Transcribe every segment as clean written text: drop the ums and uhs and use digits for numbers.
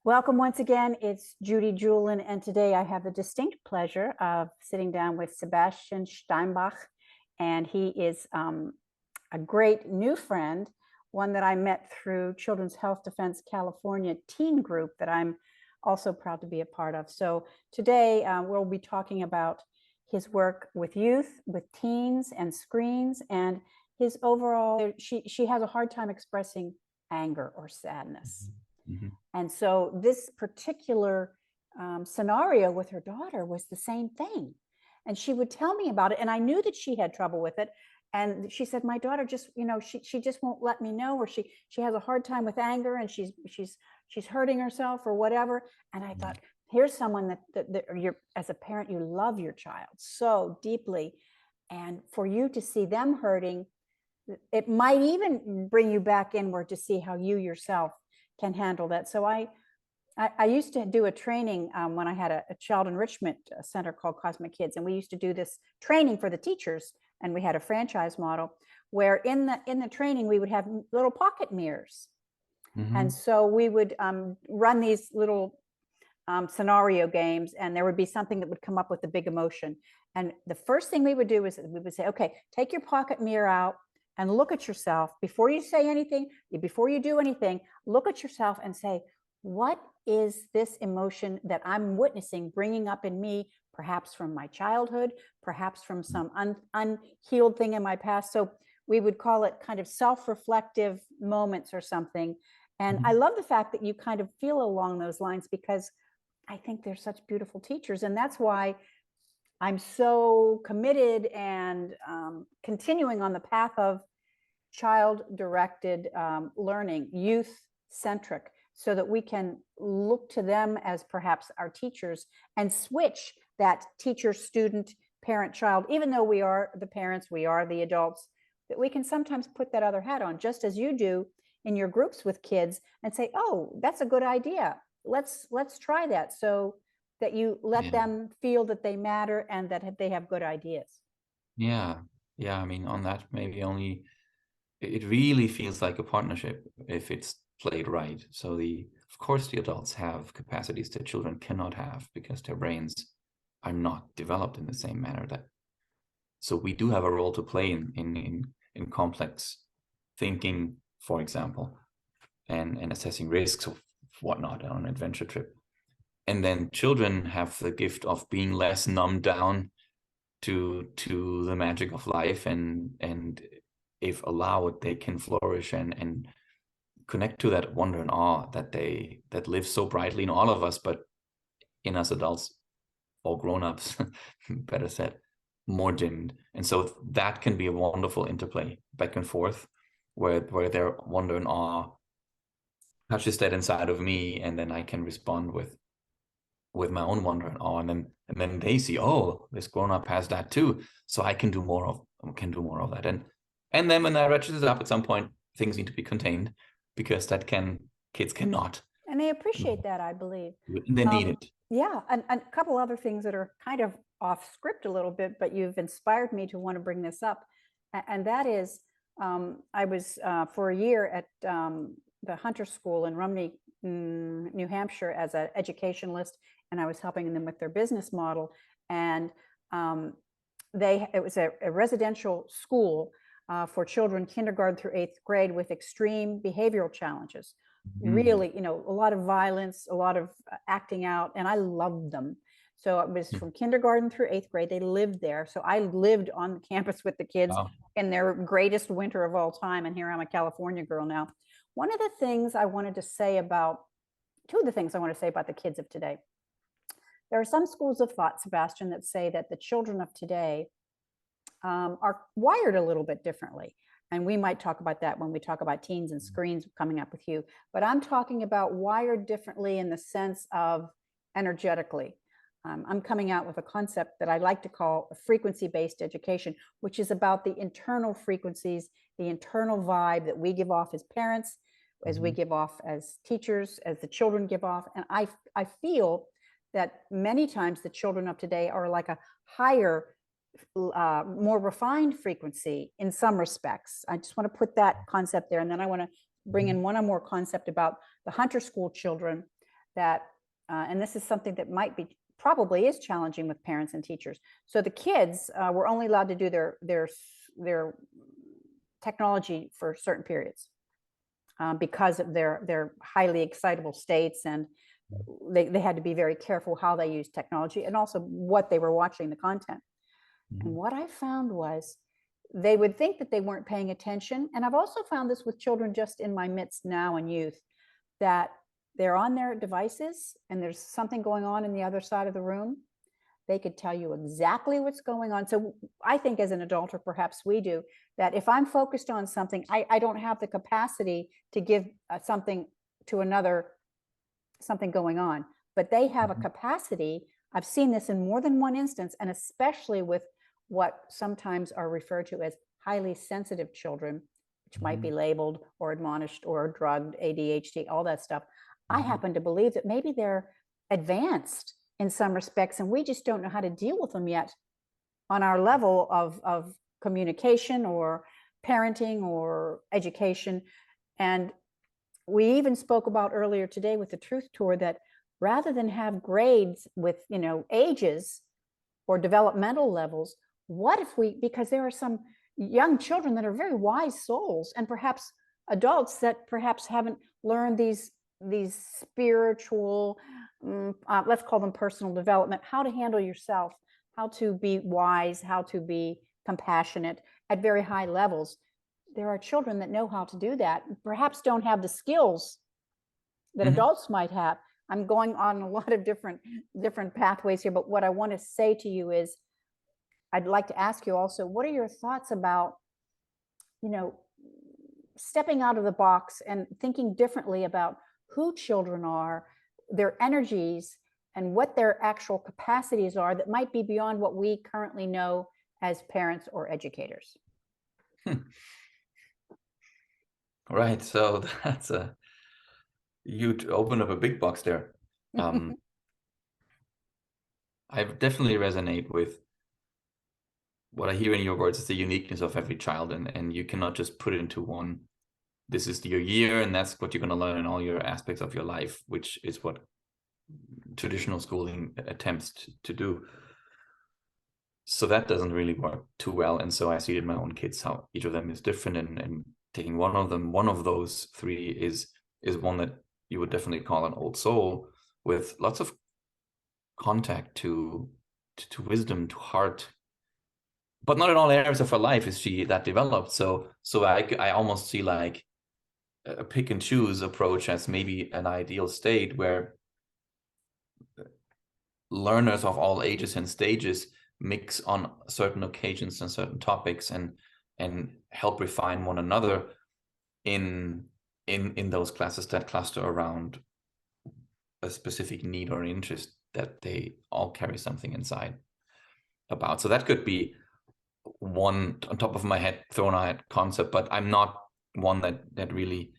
Welcome once again. It's Judy Julin, and today I have the distinct pleasure of sitting down with Sebastian Steinbach, and he is a great new friend, one that I met through Children's Health Defense California teen group that I'm also proud to be a part of. So today we'll be talking about his work with youth, with teens and screens, and his overall, she has a hard time expressing anger or sadness. Mm-hmm. And so this particular scenario with her daughter was the same thing. And she would tell me about it. And I knew that she had trouble with it. And she said, my daughter just, she just won't let me know, or she has a hard time with anger, and she's hurting herself or whatever. And I thought, here's someone that you're, as a parent, you love your child so deeply. And for you to see them hurting, it might even bring you back inward to see how you yourself can handle that. So I used to do a training when I had a child enrichment center called Cosmic Kids, and we used to do this training for the teachers, and we had a franchise model where in the training we would have little pocket mirrors. Mm-hmm. And so we would run these little scenario games, and there would be something that would come up with the big emotion. And the first thing we would do is we would say, okay, take your pocket mirror out and look at yourself before you say anything, before you do anything. Look at yourself and say, what is this emotion that I'm witnessing bringing up in me, perhaps from my childhood, perhaps from some unhealed thing in my past? So we would call it kind of self-reflective moments or something. And I love the fact that you kind of feel along those lines, because I think they're such beautiful teachers. And that's why I'm so committed and continuing on the path of child-directed learning, youth-centric, so that we can look to them as perhaps our teachers and switch that teacher, student, parent, child, even though we are the parents, we are the adults, that we can sometimes put that other hat on, just as you do in your groups with kids, and say, oh, that's a good idea. Let's try that. So that you let them feel that they matter and that they have good ideas. Yeah. I mean, on that, maybe only it really feels like a partnership if it's played right. So of course the adults have capacities that children cannot have because their brains are not developed in the same manner. So we do have a role to play in complex thinking, for example, and assessing risks of whatnot on an adventure trip. And then children have the gift of being less numbed down to the magic of life, and if allowed, they can flourish and connect to that wonder and awe that lives so brightly in all of us, but in us adults, or grown-ups, better said, more dimmed. And so that can be a wonderful interplay back and forth, where their wonder and awe touches that inside of me, and then I can respond with my own wonder and awe, and then they see, oh, this grown-up has that too, so I can do more of that. And then when that ratchets up at some point, things need to be contained, because kids cannot. And they appreciate that, I believe. They need it. Yeah, and a couple other things that are kind of off script a little bit, but you've inspired me to want to bring this up. And that is, I was for a year at the Hunter School in Rumney, New Hampshire, as an educationalist, and I was helping them with their business model. And it was a residential school for children kindergarten through 8th grade with extreme behavioral challenges. Really, a lot of violence, a lot of acting out, and I loved them. So it was from kindergarten through 8th grade. They lived there. So I lived on the campus with the kids in their greatest winter of all time. And here I'm a California girl now. One of the things I wanted to say about, two of the things I want to say about the kids of today. There are some schools of thought, Sebastian, that say that the children of today are wired a little bit differently. And we might talk about that when we talk about teens and screens coming up with you. But I'm talking about wired differently in the sense of energetically. I'm coming out with a concept that I like to call a frequency-based education, which is about the internal frequencies, the internal vibe that we give off as parents, as we give off as teachers, as the children give off. And I feel that many times the children of today are like a higher, more refined frequency in some respects. I just want to put that concept there. And then I want to bring in one more concept about the Hunter School children that, and this is something that probably is challenging with parents and teachers. So the kids were only allowed to do their technology for certain periods because of their highly excitable states, and they had to be very careful how they used technology and also what they were watching, the content. And what I found was they would think that they weren't paying attention. And I've also found this with children just in my midst now and youth, that they're on their devices and there's something going on in the other side of the room. They could tell you exactly what's going on. So I think as an adult, or perhaps we do, that if I'm focused on something, I don't have the capacity to give something to another, something going on, but they have a capacity. I've seen this in more than one instance, and especially with what sometimes are referred to as highly sensitive children, which might be labeled or admonished or drugged, ADHD, all that stuff. I happen to believe that maybe they're advanced in some respects, and we just don't know how to deal with them yet on our level of communication or parenting or education. And we even spoke about earlier today with the Truth Tour that rather than have grades with, ages or developmental levels, what if because there are some young children that are very wise souls, and perhaps adults that perhaps haven't learned these spiritual, let's call them personal development, how to handle yourself, how to be wise, how to be compassionate at very high levels. There are children that know how to do that, perhaps don't have the skills that adults might have. I'm going on a lot of different pathways here, but what I want to say to you is, I'd like to ask you also, what are your thoughts about, stepping out of the box and thinking differently about who children are, their energies, and what their actual capacities are that might be beyond what we currently know as parents or educators? Right. So that's you opened up a big box there. I definitely resonate with what I hear in your words is the uniqueness of every child, and you cannot just put it into one. This is your year, and that's what you're going to learn in all your aspects of your life, which is what traditional schooling attempts to do. So that doesn't really work too well. And so I see it in my own kids how each of them is different, and taking one of those three is one that you would definitely call an old soul with lots of contact to wisdom, to heart, but not in all areas of her life is she that developed. So I almost see like a pick and choose approach as maybe an ideal state where learners of all ages and stages mix on certain occasions and certain topics and help refine one another in those classes that cluster around a specific need or interest that they all carry something inside about. So that could be one on top of my head thrown out concept, but I'm not one that really,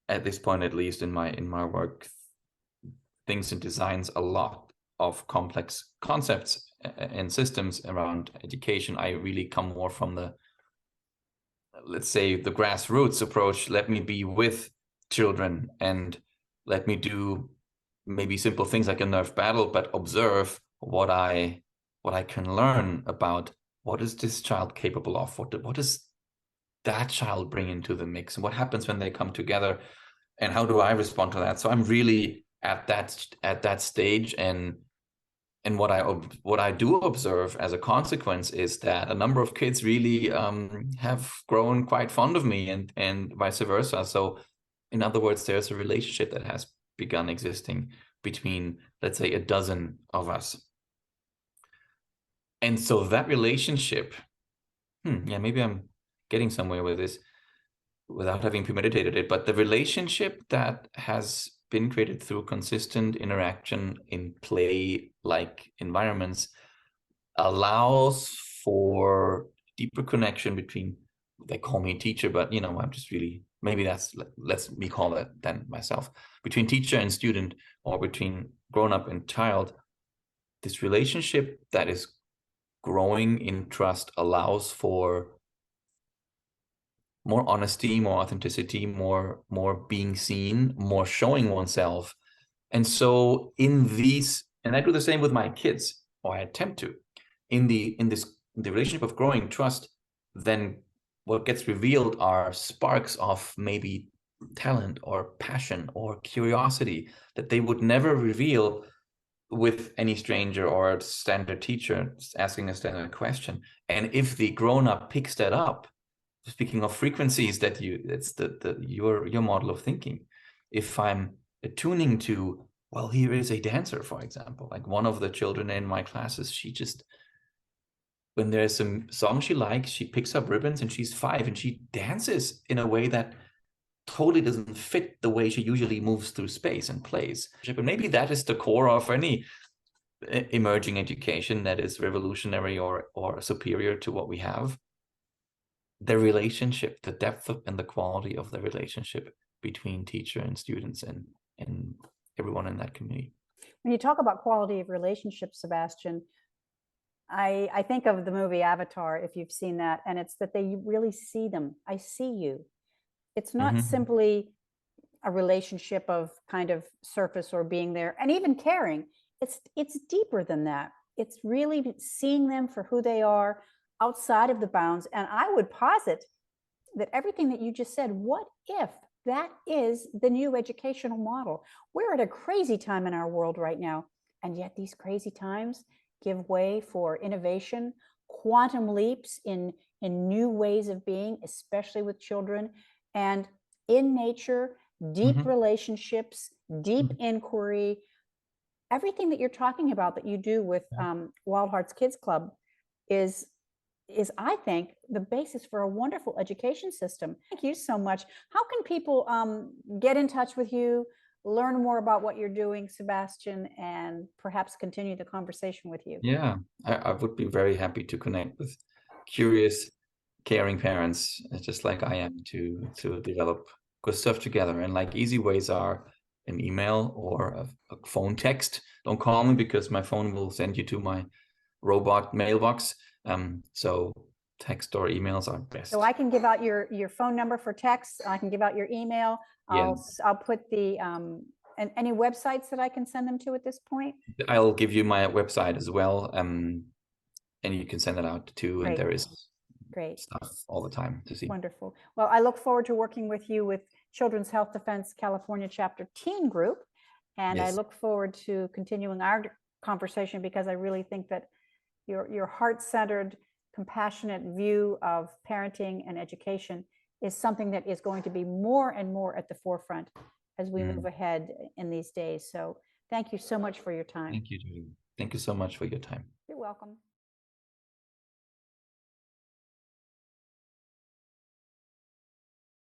at this point at least in my work, thinks and designs a lot of complex concepts and systems around education. I really come more from the, let's say, the grassroots approach. Let me be with children and let me do maybe simple things like a nerf battle, but observe what I can learn about what is this child capable of, what does that child bring into the mix, and what happens when they come together, and how do I respond to that. So I'm really at that stage, and what I do observe as a consequence is that a number of kids really have grown quite fond of me, and vice versa. So in other words, there's a relationship that has begun existing between, let's say, a dozen of us. And so that relationship, maybe I'm getting somewhere with this without having premeditated it, but the relationship that has been created through consistent interaction in play-like environments allows for deeper connection between, they call me teacher, but I'm just really, maybe let's me call it then myself, between teacher and student, or between grown-up and child. This relationship that is growing in trust allows for more honesty, more authenticity, more being seen, more showing oneself. And so in these, and I do the same with my kids, or I attempt to, in the relationship of growing trust, then what gets revealed are sparks of maybe talent or passion or curiosity that they would never reveal with any stranger or a standard teacher asking a standard question. And if the grown-up picks that up, speaking of frequencies, that's your model of thinking. If I'm attuning to, well, here is a dancer, for example, like one of the children in my classes, she just, when there's some song she likes, she picks up ribbons and she's 5 and she dances in a way that totally doesn't fit the way she usually moves through space and plays. But maybe that is the core of any emerging education that is revolutionary or superior to what we have. The relationship, the depth of, and the quality of the relationship between teacher and students and everyone in that community. When you talk about quality of relationships, Sebastian, I think of the movie Avatar, if you've seen that, and it's that they really see them. I see you. It's not simply a relationship of kind of surface or being there and even caring. It's deeper than that. It's really seeing them for who they are outside of the bounds. And I would posit that everything that you just said, what if that is the new educational model? We're at a crazy time in our world right now. And yet these crazy times give way for innovation, quantum leaps in new ways of being, especially with children. And in nature, deep relationships, deep inquiry, everything that you're talking about that you do with Wild Hearts Kids Club is I think the basis for a wonderful education system. Thank you so much. How can people get in touch with you, learn more about what you're doing, Sebastian, and perhaps continue the conversation with you? Yeah, I would be very happy to connect with curious, caring parents, just like I am, to develop good stuff together. And like easy ways are an email or a phone text. Don't call me because my phone will send you to my robot mailbox. So text or emails are best. So I can give out your phone number for text. I can give out your email. Yes. I'll put the and any websites that I can send them to at this point. I'll give you my website as well. And you can send it out too. Great. And there is great stuff all the time to see. Wonderful. Well, I look forward to working with you with Children's Health Defense California Chapter Teen Group. And Yes. I look forward to continuing our conversation because I really think that your heart-centered, compassionate view of parenting and education is something that is going to be more and more at the forefront as we move ahead in these days. So thank you so much for your time. Thank you, Judy. Thank you so much for your time. You're welcome.